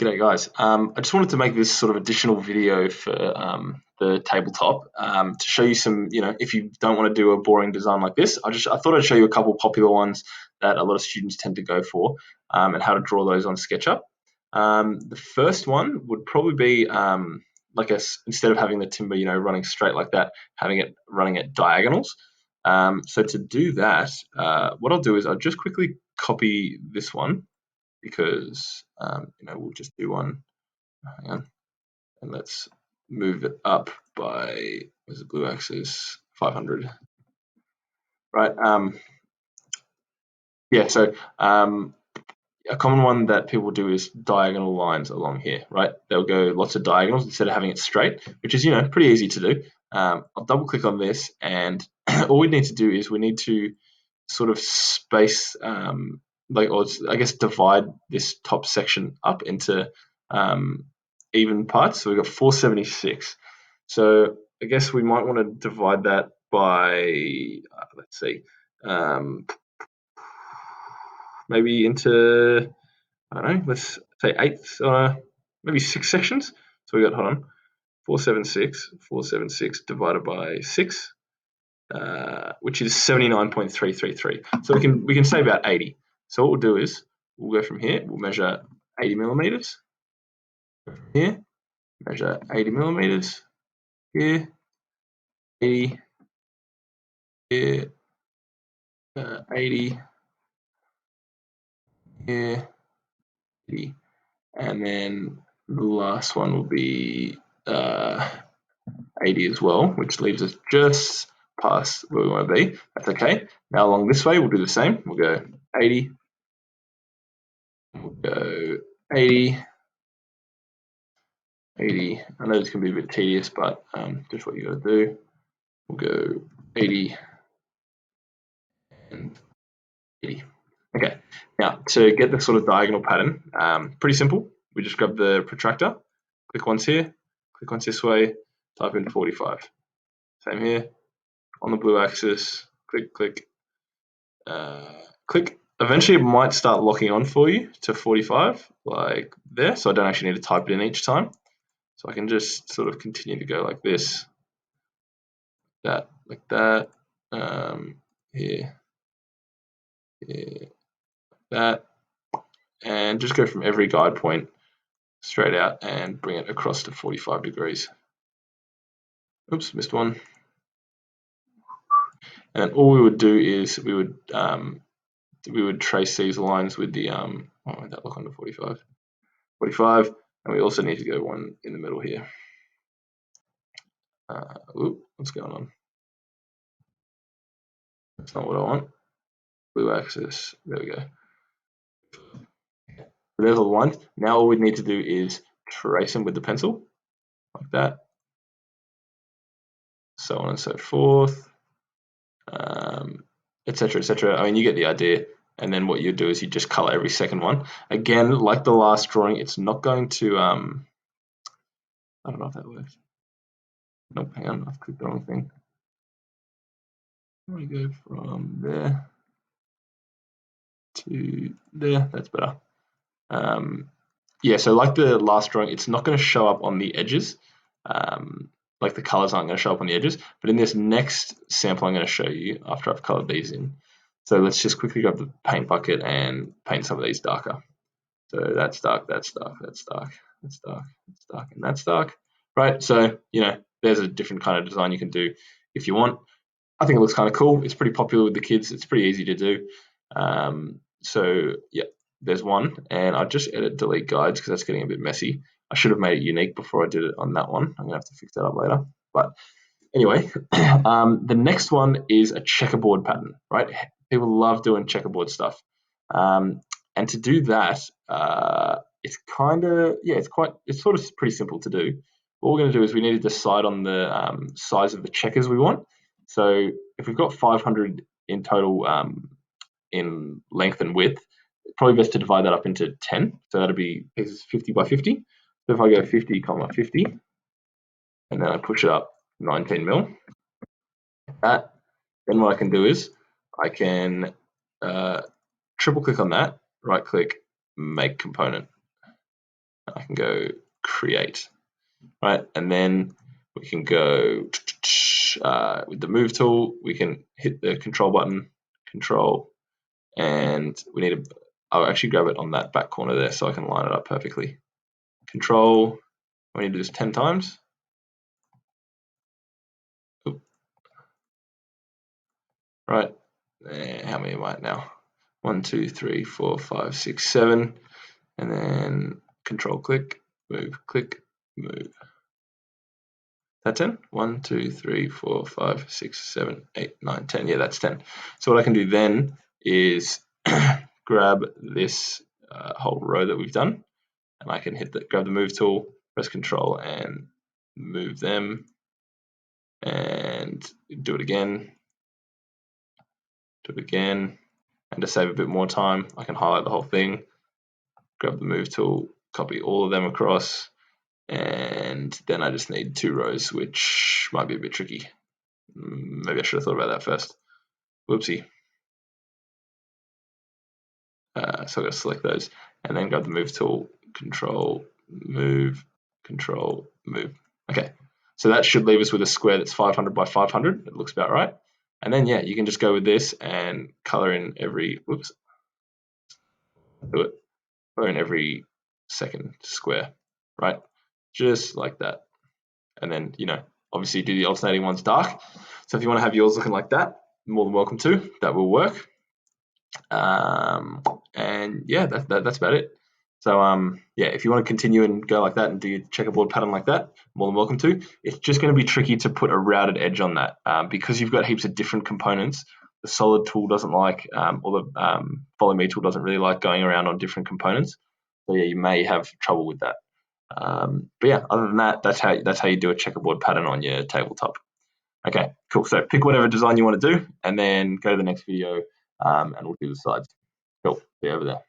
G'day guys. I just wanted to make this sort of additional video for the tabletop to show you some, if you don't want to do a boring design like this, I thought I'd show you a couple popular ones that a lot of students tend to go for and how to draw those on SketchUp. The first one would probably be instead of having the timber, running straight like that, having it running at diagonals. So to do that, what I'll do is I'll just quickly copy this one, because we'll just do one. Hang on, and let's move it up by, where's the blue axis, 500. Right. So a common one that people do is diagonal lines along here. Right, they'll go lots of diagonals instead of having it straight, which is pretty easy to do. I'll double click on this, and all we need to do is we need to sort of space divide this top section up into even parts. So we've got 476. So I guess we might want to divide that by, let's see, maybe into, I don't know, let's say eighths, maybe 6 sections. So we got, hold on, 476 divided by 6. Which is 79.333. So we can say about 80. So what we'll do is we'll go from here. We'll measure 80 millimeters. Here, measure 80 millimeters. Here, 80. Here, 80. Here, 80. And then the last one will be 80 as well, which leaves us just past where we want to be. That's okay. Now along this way, we'll do the same. We'll go 80. We'll go 80. 80. I know this can be a bit tedious, but just what you got to do. We'll go 80 and 80. Okay. Now to get the sort of diagonal pattern, pretty simple. We just grab the protractor, click once here, click once this way, type in 45. Same here. On the blue axis, click, click, click. Eventually it might start locking on for you to 45, like there, so I don't actually need to type it in each time. So I can just sort of continue to go like this, that, like that, here, that, and just go from every guide point straight out and bring it across to 45 degrees. Oops, missed one. And then all we would do is we would trace these lines with the that look onto 45, and we also need to go one in the middle here. What's going on? That's not what I want. Blue axis. There we go. There's all the lines. Now all we need to do is trace them with the pencil, like that, so on and so forth, etc., etc. I mean, you get the idea. And then what you do is you just color every second one. Again, like the last drawing, it's not going to, I don't know if that works. Nope, hang on, I've clicked the wrong thing. I'm going to go from there to there. That's better. So like the last drawing, it's not going to show up on the edges. Like the colors aren't going to show up on the edges. But in this next sample, I'm going to show you after I've colored these in. So let's just quickly grab the paint bucket and paint some of these darker. So that's dark, that's dark, that's dark, that's dark, that's dark, and that's dark. Right, so, there's a different kind of design you can do if you want. I think it looks kind of cool. It's pretty popular with the kids. It's pretty easy to do. So, yeah, there's one. And I'll just edit delete guides because that's getting a bit messy. I should have made it unique before I did it on that one. I'm going to have to fix that up later. But anyway, the next one is a checkerboard pattern, right? People love doing checkerboard stuff. And to do that, it's sort of pretty simple to do. What we're going to do is we need to decide on the size of the checkers we want. So if we've got 500 in total in length and width, it's probably best to divide that up into 10. So that'll be pieces 50 by 50. So if I go 50, 50, and then I push it up 19 mil, like that, then what I can do is I can triple click on that, right click, make component. can go create, right? And then we can go with the move tool, we can hit the control button, control, and we need to, I'll actually grab it on that back corner there so I can line it up perfectly. Control, we need to do this 10 times. Oop. Right, how many am I at now? 1, 2, 3, 4, 5, 6, 7, and then control click, move, That's 10. 1, 2, 3, 4, 5, 6, 7, 8, 9, 10. Yeah, that's 10. So what I can do then is grab this whole row that we've done, and I can grab the move tool, press control and move them, and do it again, and to save a bit more time, I can highlight the whole thing, grab the move tool, copy all of them across, and then I just need 2 rows, which might be a bit tricky. Maybe I should have thought about that first. Whoopsie. So I've got to select those and then grab the move tool, control, move. Okay, so that should leave us with a square that's 500 by 500. It looks about right. And then, yeah, you can just go with this and color in every, color in every second square, right? Just like that. And then, obviously do the alternating ones dark. So if you want to have yours looking like that, more than welcome to. That will work. And yeah, that's about it. So yeah, if you want to continue and go like that and do your checkerboard pattern like that, more than welcome to. It's just going to be tricky to put a routed edge on that because you've got heaps of different components. The solid tool doesn't like, or the follow me tool doesn't really like going around on different components. So yeah, you may have trouble with that. But yeah, other than that, that's how you do a checkerboard pattern on your tabletop. Okay, cool. So pick whatever design you want to do, and then go to the next video, and we'll do the sides. Cool. See you over there.